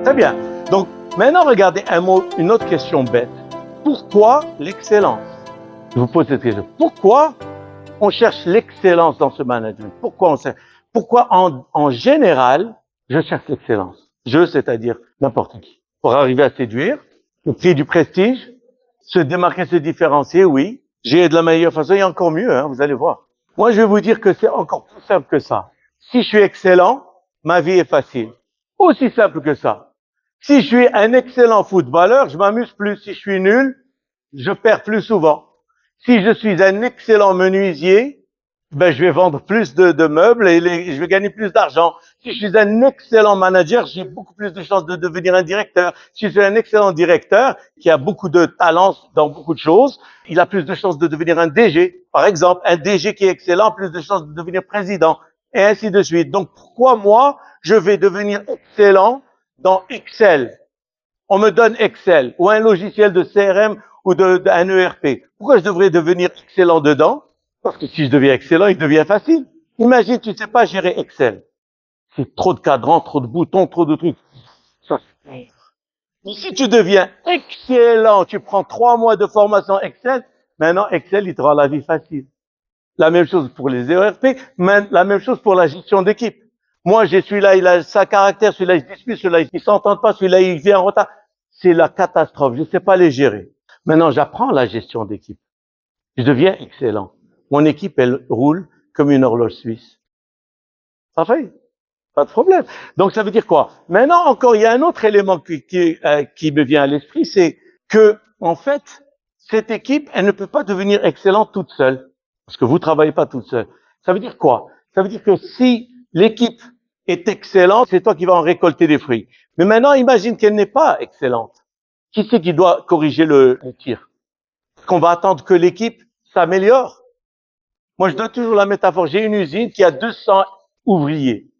Très bien. Donc, maintenant, regardez une autre question bête. Pourquoi l'excellence? Je vous pose cette question. Pourquoi on cherche l'excellence dans ce management? Pourquoi en général, je cherche l'excellence? C'est-à-dire n'importe qui. Pour arriver à séduire, le prix du prestige, se démarquer, se différencier, oui. J'ai de la meilleure façon, et encore mieux, hein, vous allez voir. Moi, je vais vous dire que c'est encore plus simple que ça. Si je suis excellent, ma vie est facile. Aussi simple que ça. Si je suis un excellent footballeur, je m'amuse plus. Si je suis nul, je perds plus souvent. Si je suis un excellent menuisier, ben je vais vendre plus de meubles et je vais gagner plus d'argent. Si je suis un excellent manager, j'ai beaucoup plus de chances de devenir un directeur. Si je suis un excellent directeur qui a beaucoup de talent dans beaucoup de choses, il a plus de chances de devenir un DG. Par exemple, un DG qui est excellent a plus de chances de devenir président et ainsi de suite. Donc pourquoi moi, je vais devenir excellent dans Excel? On me donne Excel ou un logiciel de CRM ou d'un ERP. Pourquoi je devrais devenir excellent dedans? Parce que si je deviens excellent, il devient facile. Imagine, tu ne sais pas gérer Excel. C'est trop de cadrans, trop de boutons, trop de trucs. Ça, mais si tu deviens excellent, tu prends 3 mois de formation Excel, maintenant Excel, il te rend la vie facile. La même chose pour les ERP, la même chose pour la gestion d'équipe. Moi, j'ai celui-là, il a sa caractère, celui-là, il se dispute, celui-là, il s'entend pas, celui-là, il vient en retard. C'est la catastrophe. Je ne sais pas les gérer. Maintenant, j'apprends la gestion d'équipe. Je deviens excellent. Mon équipe, elle roule comme une horloge suisse. Ça fait, pas de problème. Donc, ça veut dire quoi? Maintenant, encore, il y a un autre élément qui me vient à l'esprit, c'est que, en fait, cette équipe, elle ne peut pas devenir excellente toute seule. Parce que vous travaillez pas toute seule. Ça veut dire quoi? Ça veut dire que si l'équipe est excellente, c'est toi qui vas en récolter des fruits. Mais maintenant, imagine qu'elle n'est pas excellente. Qui c'est qui doit corriger le tir? Qu'on va attendre que l'équipe s'améliore? Moi, je donne toujours la métaphore. J'ai une usine qui a 200 ouvriers.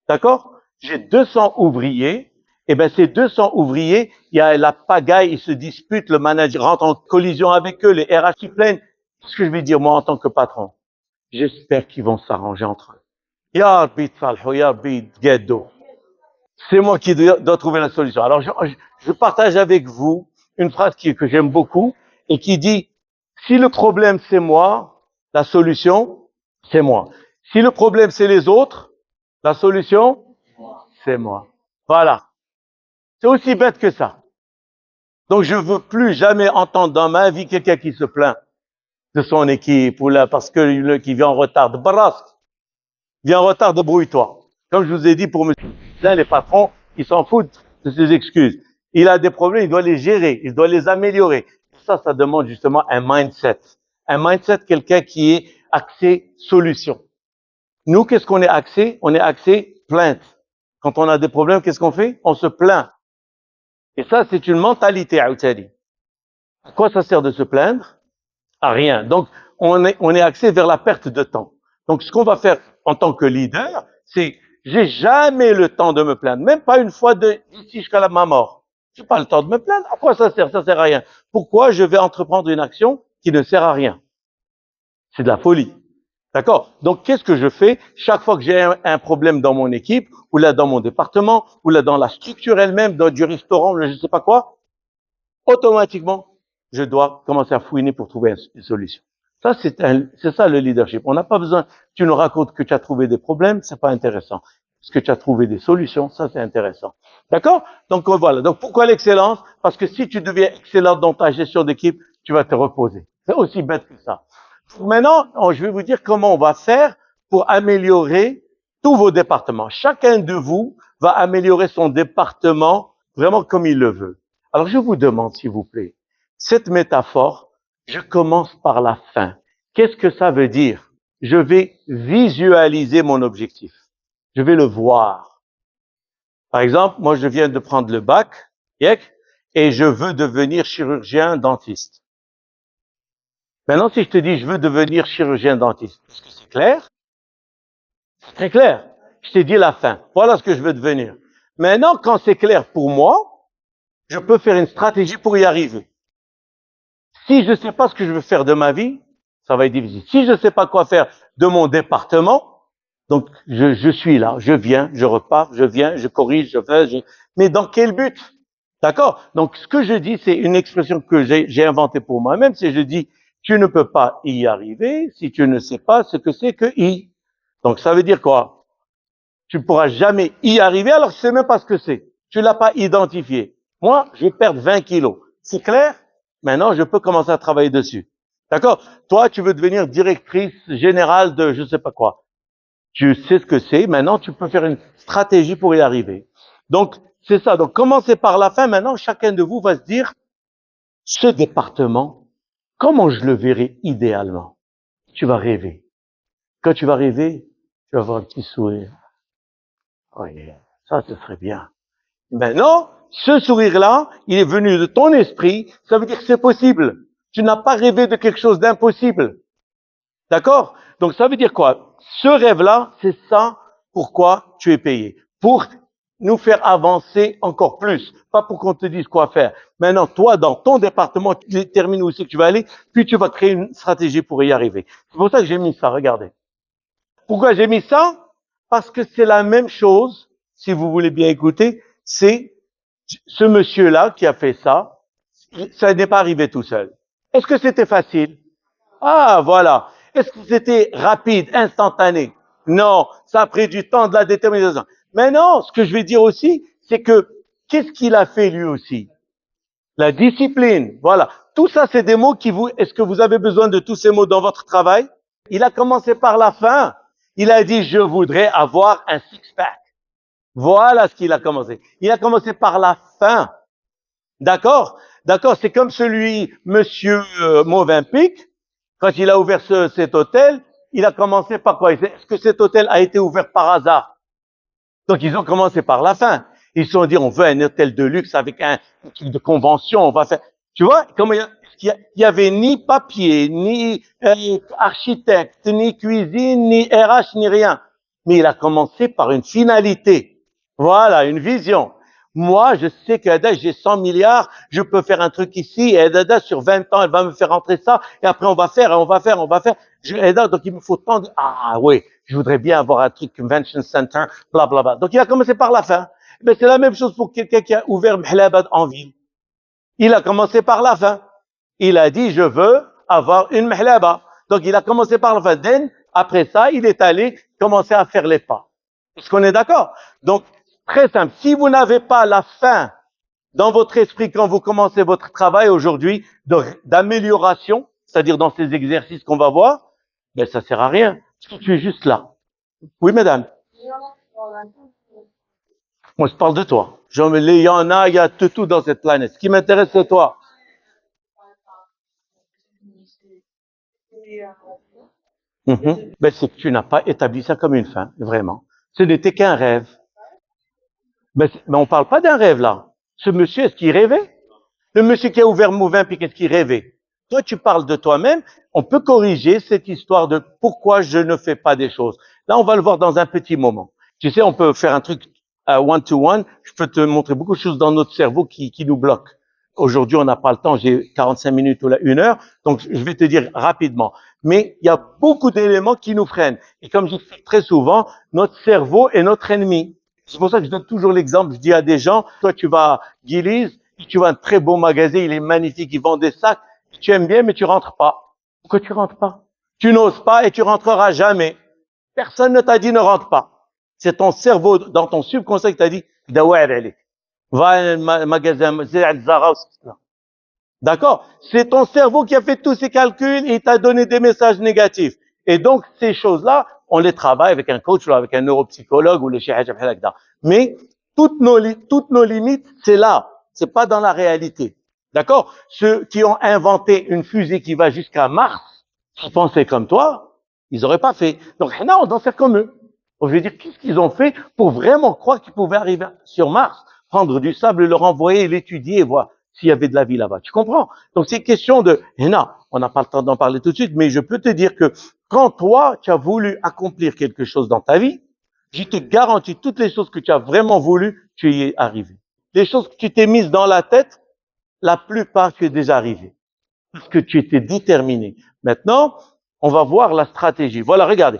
D'accord? J'ai 200 ouvriers. Eh ben, ces 200 ouvriers, il y a la pagaille, ils se disputent, le manager rentre en collision avec eux, les RH qui plaignent. Qu'est-ce que je vais dire, moi, en tant que patron? J'espère qu'ils vont s'arranger entre eux. Ya Rabbi Tfalho, Ya Rabbi Tgeddo. C'est moi qui dois trouver la solution. Alors, je partage avec vous une phrase que j'aime beaucoup et qui dit, si le problème c'est moi, la solution, c'est moi. Si le problème c'est les autres, la solution, c'est moi. Voilà. C'est aussi bête que ça. Donc, je veux plus jamais entendre dans ma vie quelqu'un qui se plaint de son équipe ou là parce que qui vient en retard de barrasque. Vient en retard, débrouille-toi. Comme je vous ai dit pour monsieur, les patrons, ils s'en foutent de ses excuses. Il a des problèmes, il doit les gérer, il doit les améliorer. Ça demande justement un mindset. Un mindset, quelqu'un qui est axé solution. Nous, qu'est-ce qu'on est axé? On est axé plainte. Quand on a des problèmes, qu'est-ce qu'on fait? On se plaint. Et ça, c'est une mentalité, Aoutali. À quoi ça sert de se plaindre? À rien. Donc, on est axé vers la perte de temps. Donc, ce qu'on va faire en tant que leader, c'est, j'ai jamais le temps de me plaindre, même pas une fois d'ici jusqu'à ma mort. J'ai pas le temps de me plaindre. À quoi ça sert? Ça sert à rien. Pourquoi je vais entreprendre une action qui ne sert à rien? C'est de la folie. D'accord? Donc, qu'est-ce que je fais? Chaque fois que j'ai un problème dans mon équipe, ou là dans mon département, ou là dans la structure elle-même, dans du restaurant, je ne sais pas quoi, automatiquement, je dois commencer à fouiner pour trouver une solution. Ça, c'est ça le leadership. On n'a pas besoin, tu nous racontes que tu as trouvé des problèmes, c'est pas intéressant. Parce que tu as trouvé des solutions, ça c'est intéressant. D'accord? Donc voilà. Donc pourquoi l'excellence? Parce que si tu deviens excellent dans ta gestion d'équipe, tu vas te reposer. C'est aussi bête que ça. Maintenant, je vais vous dire comment on va faire pour améliorer tous vos départements. Chacun de vous va améliorer son département vraiment comme il le veut. Alors je vous demande, s'il vous plaît, cette métaphore, je commence par la fin. Qu'est-ce que ça veut dire? Je vais visualiser mon objectif. Je vais le voir. Par exemple, moi je viens de prendre le bac, et je veux devenir chirurgien dentiste. Maintenant, si je te dis je veux devenir chirurgien dentiste, est-ce que c'est clair? C'est très clair. Je t'ai dit la fin. Voilà ce que je veux devenir. Maintenant, quand c'est clair pour moi, je peux faire une stratégie pour y arriver. Si je ne sais pas ce que je veux faire de ma vie, ça va être difficile. Si je ne sais pas quoi faire de mon département, Donc, je suis là, je viens, je repars, je viens, je corrige, je fais, mais dans quel but? D'accord? Donc, ce que je dis, c'est une expression que j'ai inventée pour moi-même, c'est je dis, tu ne peux pas y arriver si tu ne sais pas ce que c'est que y. Donc, ça veut dire quoi? Tu ne pourras jamais y arriver alors que tu ne sais même pas ce que c'est. Tu l'as pas identifié. Moi, je vais perdre 20 kilos. C'est clair? Maintenant, je peux commencer à travailler dessus. D'accord? Toi, tu veux devenir directrice générale de je ne sais pas quoi. Tu sais ce que c'est. Maintenant, tu peux faire une stratégie pour y arriver. Donc, c'est ça. Donc, commencez par la fin. Maintenant, chacun de vous va se dire, ce département, comment je le verrai idéalement? Tu vas rêver. Quand tu vas rêver, tu vas avoir un petit sourire. Oh yeah, ça, ce serait bien. Maintenant, ce sourire-là, il est venu de ton esprit. Ça veut dire que c'est possible. Tu n'as pas rêvé de quelque chose d'impossible. D'accord? Donc, ça veut dire quoi? Ce rêve-là, c'est ça pourquoi tu es payé. Pour nous faire avancer encore plus. Pas pour qu'on te dise quoi faire. Maintenant, toi, dans ton département, tu détermines où c'est que tu vas aller, puis tu vas créer une stratégie pour y arriver. C'est pour ça que j'ai mis ça, regardez. Pourquoi j'ai mis ça? Parce que c'est la même chose, si vous voulez bien écouter, c'est ce monsieur-là qui a fait ça, ça n'est pas arrivé tout seul. Est-ce que c'était facile? Ah, voilà. Est-ce que c'était rapide, instantané? Non, ça a pris du temps, de la détermination. Mais non, ce que je vais dire aussi, c'est que qu'est-ce qu'il a fait lui aussi? La discipline, voilà. Tout ça, c'est des mots qui vous... Est-ce que vous avez besoin de tous ces mots dans votre travail? Il a commencé par la fin. Il a dit, je voudrais avoir un six-pack. Voilà ce qu'il a commencé. Il a commencé par la fin. D'accord? D'accord, c'est comme celui, monsieur Movenpick, quand il a ouvert cet hôtel, il a commencé par quoi? Est-ce que cet hôtel a été ouvert par hasard? Donc, ils ont commencé par la fin. Ils se sont dit, on veut un hôtel de luxe avec un truc de convention, on va faire... Tu vois, comme il y avait ni papier, ni architecte, ni cuisine, ni RH, ni rien. Mais il a commencé par une finalité. Voilà, une vision. Moi, je sais que j'ai 100 milliards, je peux faire un truc ici, et Dada, sur 20 ans, elle va me faire rentrer ça, et après on va faire. Donc il me faut tant de... Ah oui, je voudrais bien avoir un truc, convention center, blablabla. Bla, bla. Donc il a commencé par la fin. Mais c'est la même chose pour quelqu'un qui a ouvert Mhlabad en ville. Il a commencé par la fin. Il a dit, je veux avoir une Mhlaba. Donc il a commencé par la fin. Après ça, il est allé commencer à faire les pas. Est-ce qu'on est d'accord? Donc, très simple. Si vous n'avez pas la fin dans votre esprit quand vous commencez votre travail aujourd'hui d'amélioration, c'est-à-dire dans ces exercices qu'on va voir, ben ça sert à rien. Tu es juste là. Oui, madame. Moi, je parle de toi. Il y en a, il y a tout dans cette planète. Ce qui m'intéresse, c'est toi. Ben, c'est que tu n'as pas établi ça comme une fin, vraiment. Ce n'était qu'un rêve. Mais on ne parle pas d'un rêve, là. Ce monsieur, est-ce qu'il rêvait? Le monsieur qui a ouvert Mouvin, puis qu'est-ce qu'il rêvait? Toi, tu parles de toi-même. On peut corriger cette histoire de pourquoi je ne fais pas des choses. Là, on va le voir dans un petit moment. Tu sais, on peut faire un truc one-to-one. Je peux te montrer beaucoup de choses dans notre cerveau qui nous bloquent. Aujourd'hui, on n'a pas le temps. J'ai 45 minutes ou 1 heure. Donc, je vais te dire rapidement. Mais il y a beaucoup d'éléments qui nous freinent. Et comme je dis très souvent, notre cerveau est notre ennemi. C'est pour ça que je donne toujours l'exemple. Je dis à des gens, toi, tu vas à Gillies, tu vas à un très beau magasin, il est magnifique, ils vendent des sacs. Tu aimes bien, mais tu rentres pas. Pourquoi tu rentres pas? Tu n'oses pas et tu rentreras jamais. Personne ne t'a dit ne rentre pas. C'est ton cerveau, dans ton subconscient qui t'a dit, va à un magasin, d'accord? C'est ton cerveau qui a fait tous ces calculs et t'a donné des messages négatifs. Et donc, ces choses-là, on les travaille avec un coach ou avec un neuropsychologue ou le Cheikh Hajj. Mais toutes nos limites, c'est là. C'est pas dans la réalité. D'accord? Ceux qui ont inventé une fusée qui va jusqu'à Mars, qui pensaient comme toi, ils n'auraient pas fait. Donc, là, on doit faire comme eux. Donc, je veux dire, qu'est-ce qu'ils ont fait pour vraiment croire qu'ils pouvaient arriver sur Mars, prendre du sable, le renvoyer, l'étudier et voir s'il y avait de la vie là-bas. Tu comprends? Donc, c'est question de... Héna, on n'a pas le temps d'en parler tout de suite, mais je peux te dire que quand toi, tu as voulu accomplir quelque chose dans ta vie, je te garantis, toutes les choses que tu as vraiment voulu, tu y es arrivé. Les choses que tu t'es mises dans la tête, la plupart, tu es déjà arrivé. Parce que tu étais déterminé. Maintenant, on va voir la stratégie. Voilà, regardez.